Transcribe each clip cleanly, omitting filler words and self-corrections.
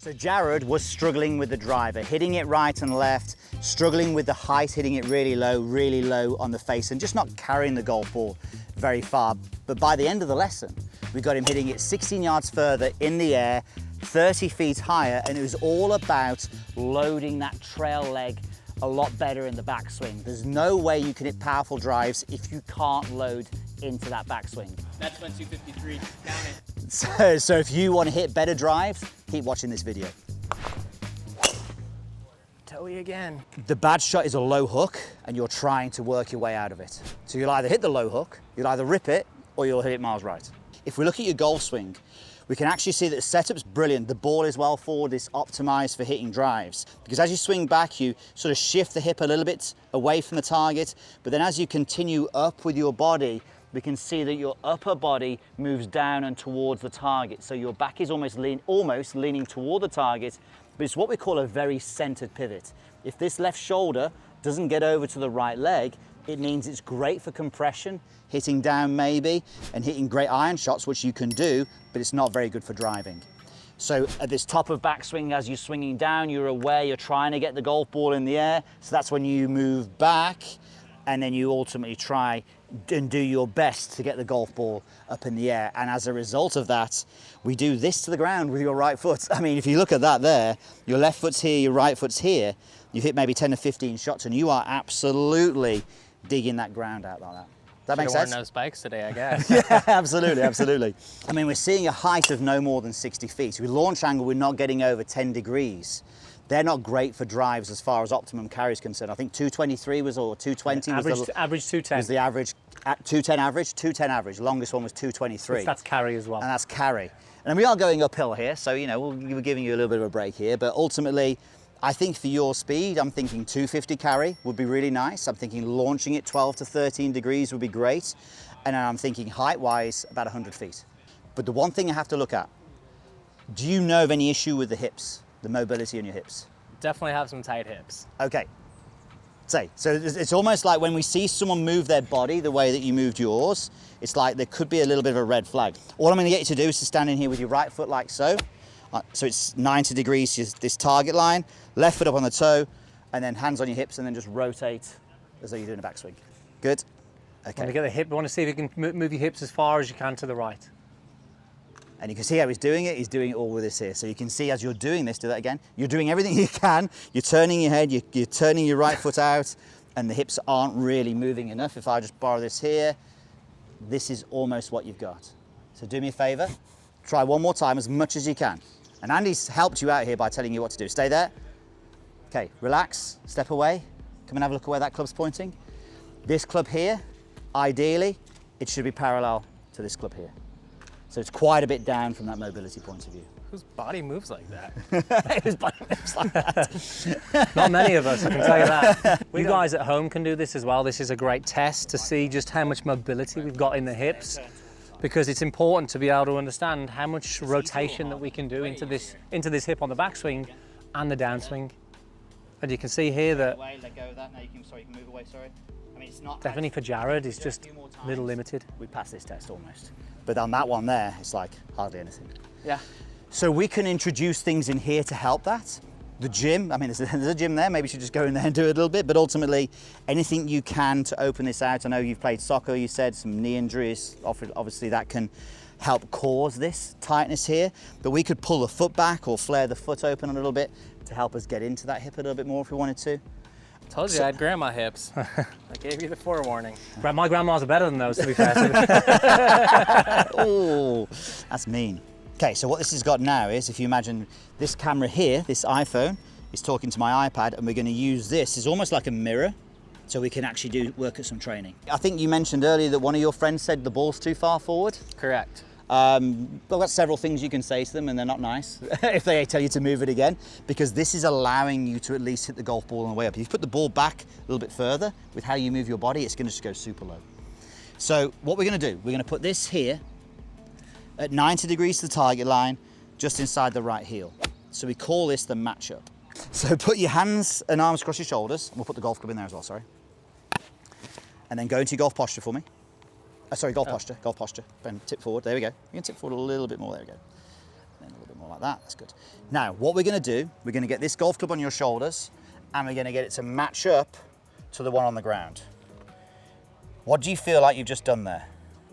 So Jared was struggling with the driver, hitting it right and left, struggling with the height, hitting it really low on the face, and just not carrying the golf ball very far. But by the end of the lesson, we got him hitting it 16 yards further in the air, 30 feet higher, and it was all about loading that trail leg a lot better in the backswing. There's no way you can hit powerful drives if you can't load into that backswing. That's when 253, count it. So if you want to hit better drives, keep watching this video. Toe again. The bad shot is a low hook, and you're trying to work your way out of it. So you'll either hit the low hook, you'll either rip it, or you'll hit it miles right. If we look at your golf swing, we can actually see that the setup's brilliant. The ball is well forward, it's optimized for hitting drives. Because as you swing back, you sort of shift the hip a little bit away from the target, but then as you continue up with your body, we can see that your upper body moves down and towards the target. So your back is almost leaning toward the target, but it's what we call a very centered pivot. If this left shoulder doesn't get over to the right leg, it means it's great for compression, hitting down maybe, and hitting great iron shots, which you can do, but it's not very good for driving. So at this top of backswing, as you're swinging down, you're aware you're trying to get the golf ball in the air. So that's when you move back, and then you ultimately try and do your best to get the golf ball up in the air. And as a result of that, we do this to the ground with your right foot. I mean, if you look at that there, your left foot's here, your right foot's here, you've hit maybe 10 to 15 shots, and you are absolutely digging that ground out like that. That makes sense? No spikes today, I guess. Yeah, absolutely, absolutely. I mean, we're seeing a height of no more than 60 feet. With launch angle, we're not getting over 10 degrees. They're not great for drives as far as optimum carry is concerned. I think 223 was, or 220 average, was the average 210. was the average. 210 average, 210 average. Longest one was 223. That's carry as well. And that's carry. And we are going uphill here, so you know we're giving you a little bit of a break here. But ultimately, I think for your speed, I'm thinking 250 carry would be really nice. I'm thinking launching it 12 to 13 degrees would be great. And I'm thinking height-wise, about 100 feet. But the one thing I have to look at, do you know of any issue with the hips, the mobility in your hips? Definitely have some tight hips. Okay. So it's almost like when we see someone move their body the way that you moved yours, it's like there could be a little bit of a red flag. All I'm going to get you to do is to stand in here with your right foot like so. So it's 90 degrees to this target line, left foot up on the toe, and then hands on your hips, and then just rotate as though you're doing a backswing. Good? Okay. When we get the hip, we want to see if you can move your hips as far as you can to the right. And you can see how he's doing it all with this here. So you can see as you're doing this, do that again. You're doing everything you can. You're turning your head, you're turning your right foot out, and the hips aren't really moving enough. If I just borrow this here, this is almost what you've got. So do me a favor, try one more time as much as you can. And Andy's helped you out here by telling you what to do. Stay there. Okay, relax, step away. Come and have a look at where that club's pointing. This club here, ideally, it should be parallel to this club here. So it's quite a bit down from that mobility point of view. Whose body moves like that? Whose body moves like that? Not many of us, I can tell you that. You guys at home can do this as well. This is a great test to see just how much mobility we've got in the hips, because it's important to be able to understand how much rotation that we can do into this hip on the backswing and the downswing. And you can see here that Let go of that. Now you can move away, sorry. I mean, it's not definitely for Jared, it's just a little limited. We passed this test almost. But on that one there, it's like hardly anything. Yeah. So we can introduce things in here to help that. The gym, I mean, there's a gym there, maybe you should just go in there and do it a little bit, but ultimately, anything you can to open this out. I know you've played soccer, you said, some knee injuries, obviously that can help cause this tightness here, but we could pull the foot back or flare the foot open a little bit to help us get into that hip a little bit more if we wanted to. Told you I had grandma hips. I gave you the forewarning. My grandmas are better than those, to be fair. Oh, that's mean. Okay, so what this has got now is, if you imagine this camera here, this iPhone, is talking to my iPad, and we're going to use this as almost like a mirror, so we can actually work at some training. I think you mentioned earlier that one of your friends said the ball's too far forward. Correct. Well, that's several things you can say to them, and they're not nice if they tell you to move it again, because this is allowing you to at least hit the golf ball on the way up. If you put the ball back a little bit further with how you move your body, it's going to just go super low. So what we're going to do, we're going to put this here at 90 degrees to the target line, just inside the right heel. So we call this the matchup. So put your hands and arms across your shoulders. We'll put the golf club in there as well, sorry. And then go into your golf posture for me. Sorry, golf posture. And tip forward, there we go. You can tip forward a little bit more, there we go. Then a little bit more More like that, that's good. Now, what we're gonna do, we're gonna get this golf club on your shoulders and we're gonna get it to match up to the one on the ground. What do you feel like you've just done there?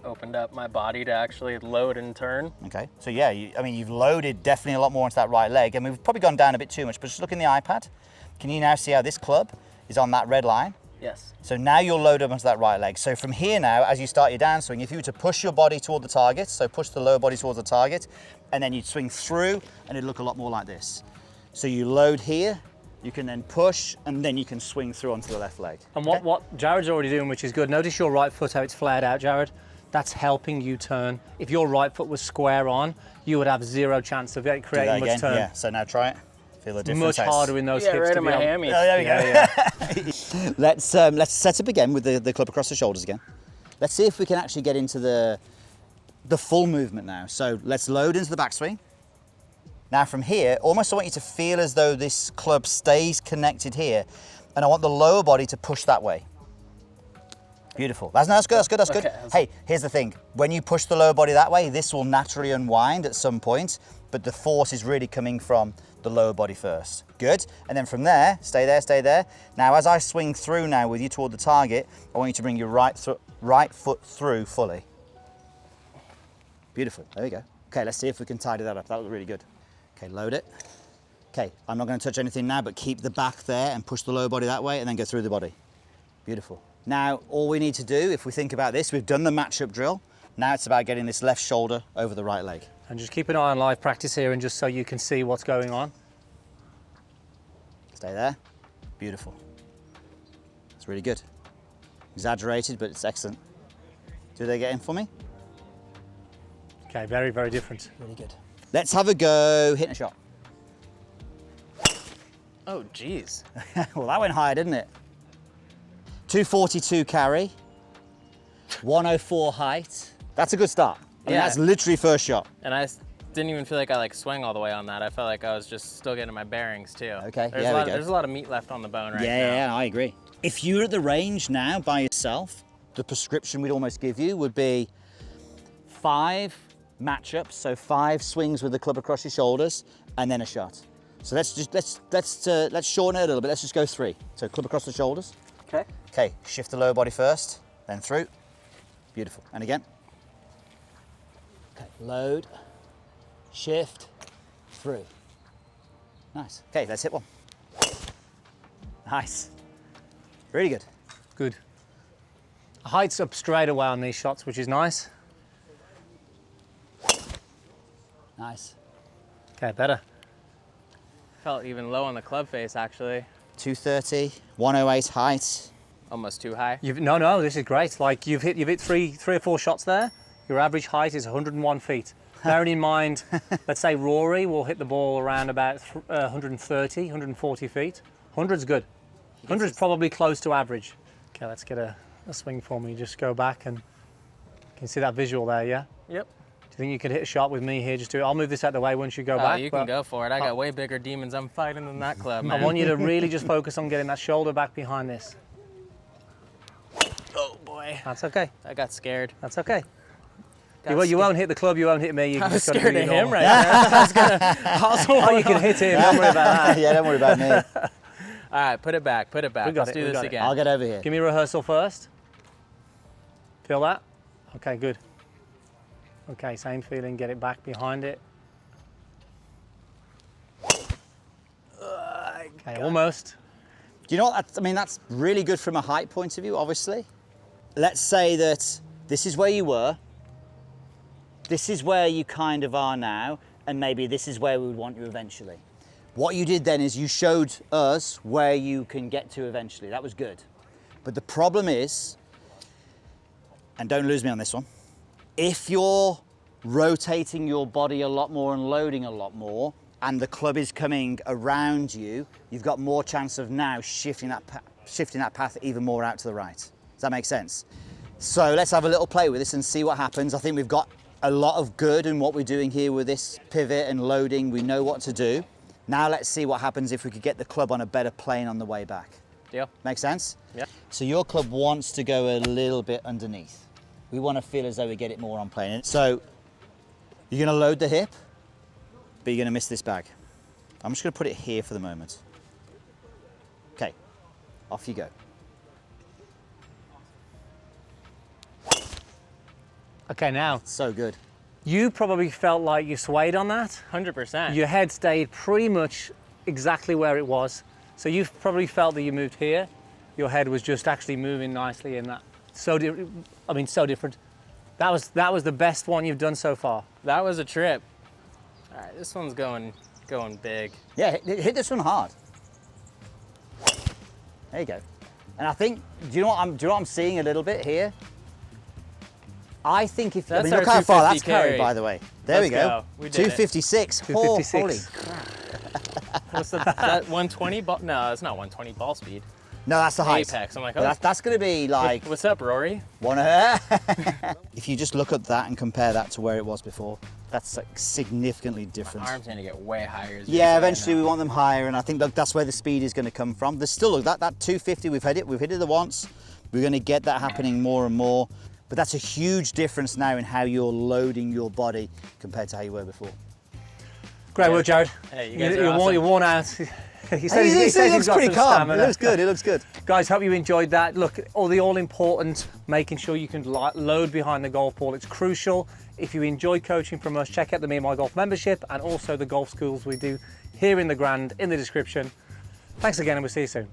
Opened up my body to actually load and turn. Okay, so yeah, I mean, you've loaded definitely a lot more into that right leg, and we've probably gone down a bit too much, but just look in the iPad. Can you now see how this club is on that red line? Yes. So now you'll load up onto that right leg. So from here now, as you start your downswing, if you were to push your body toward the target, so push the lower body towards the target, and then you'd swing through, and it'd look a lot more like this. So you load here, you can then push, and then you can swing through onto the left leg. And what Jared's already doing, which is good, notice your right foot, how it's flared out, Jared. That's helping you turn. If your right foot was square on, you would have zero chance of creating much turn. Yeah, so now try it. Feel the difference. Much harder in those hips right to in be my on. hammies. Oh, there we go. Let's set up again with the club across the shoulders again. Let's see if we can actually get into the full movement now. So let's load into the backswing. Now from here, almost I want you to feel as though this club stays connected here, and I want the lower body to push that way. Beautiful. That's good, that's good. Okay. Hey, here's the thing. When you push the lower body that way, this will naturally unwind at some point, but the force is really coming from the lower body first. Good. And then from there, stay there, stay there. Now, as I swing through now with you toward the target, I want you to bring your right foot through fully. Beautiful. There we go. Okay, let's see if we can tidy that up. That looks really good. Okay, load it. Okay, I'm not going to touch anything now, but keep the back there and push the lower body that way and then go through the body. Beautiful. Now, all we need to do, if we think about this, we've done the match-up drill. Now it's about getting this left shoulder over the right leg. And just keep an eye on live practice here, and just so you can see what's going on. Stay there. Beautiful. It's really good. Exaggerated, but it's excellent. Do they get in for me? Okay, very, very different. Really good. Let's have a go hitting a shot. Oh, geez. Well, that went higher, didn't it? 242 carry, 104 height. That's a good start. I mean, Yeah. that's literally first shot. And I didn't even feel like I swung all the way on that. I felt like I was just still getting my bearings too. Okay, There's yeah, a lot, we go. there's a lot of meat left on the bone right now. Yeah, I agree. If you were at the range now by yourself, the prescription we'd almost give you would be 5 matchups, so 5 swings with the club across your shoulders, and then a shot. So let's shorten it a little bit. Let's just go 3. So club across the shoulders. Okay. Okay, shift the lower body first, then through. Beautiful. And again. Okay, load, shift, through. Nice. Okay, let's hit one. Nice. Really good. Good. Height's up straight away on these shots, which is nice. Nice. Okay, better. Felt even low on the club face actually. 230, 108 height. Almost too high. No, this is great. Like you've hit three or four shots there. Your average height is 101 feet. Bearing in mind, let's say Rory will hit the ball around about 130, 140 feet. 100's good. 100's probably close to average. Okay, let's get a swing for me. Just go back and you can see that visual there, yeah? Yep. Do you think you could hit a shot with me here? Just do it. I'll move this out of the way once you go back. You can go for it. I got way bigger demons I'm fighting than that club, man. I want you to really just focus on getting that shoulder back behind this. Oh boy. That's okay. I got scared. That's okay. Got You won't hit the club, you won't hit me. You I was just gotta scared do of your him normal. right there. Oh, you can hit him. Don't worry about that. Yeah, don't worry about me. All right, put it back. Put it back. We got Let's it, do we this got it. again. I'll get over here. Give me a rehearsal first. Feel that? Okay, good. Okay, same feeling. Get it back behind it. Okay, almost. Do you know what? I mean, that's really good from a height point of view, obviously. Let's say that this is where you were, this is where you kind of are now, and maybe this is where we would want you eventually. What you did then is you showed us where you can get to eventually. That was good. But the problem is, and don't lose me on this one, if you're rotating your body a lot more and loading a lot more, and the club is coming around you, you've got more chance of now shifting that path even more out to the right. Does that make sense? So let's have a little play with this and see what happens. I think we've got a lot of good in what we're doing here with this pivot and loading. We know what to do. Now let's see what happens if we could get the club on a better plane on the way back. Deal. Make sense? Yeah. So your club wants to go a little bit underneath. We want to feel as though we get it more on plane. So you're going to load the hip, but you're going to miss this bag. I'm just going to put it here for the moment. Okay, off you go. Okay, now, So good. you probably felt like you swayed on that. 100%. Your head stayed pretty much exactly where it was. So you've probably felt that you moved here. Your head was just actually moving nicely in that. So different. That was the best one you've done so far. That was a trip. All right, this one's going big. Yeah, hit this one hard. There you go. And I think, do you know what I'm seeing a little bit here? I think if, That's look our how far 250 that's carried, carry. by the way. There we Let's go. go. We did it. 256. 256. Oh, holy crap. What's that 120 ball? No, it's not 120 ball speed. No, that's the height. Apex. I'm like, But that's going to be like what's up, Rory? one. If you just look at that and compare that to where it was before, that's like significantly different. Arms gonna get way higher. as you're Yeah, saying eventually now. we want them higher, and I think that's where the speed is going to come from. There's still that 250 we've hit it once. We're going to get that happening more and more, but that's a huge difference now in how you're loading your body compared to how you were before. Great work, Jared. Hey, you guys are awesome. You're worn out. He said He he's looks got pretty some calm. stamina. It looks good. It looks good. Guys, hope you enjoyed that. Look, all important, making sure you can load behind the golf ball. It's crucial. If you enjoy coaching from us, check out the Me and My Golf membership and also the golf schools we do here in the Grand in the description. Thanks again, and we'll see you soon.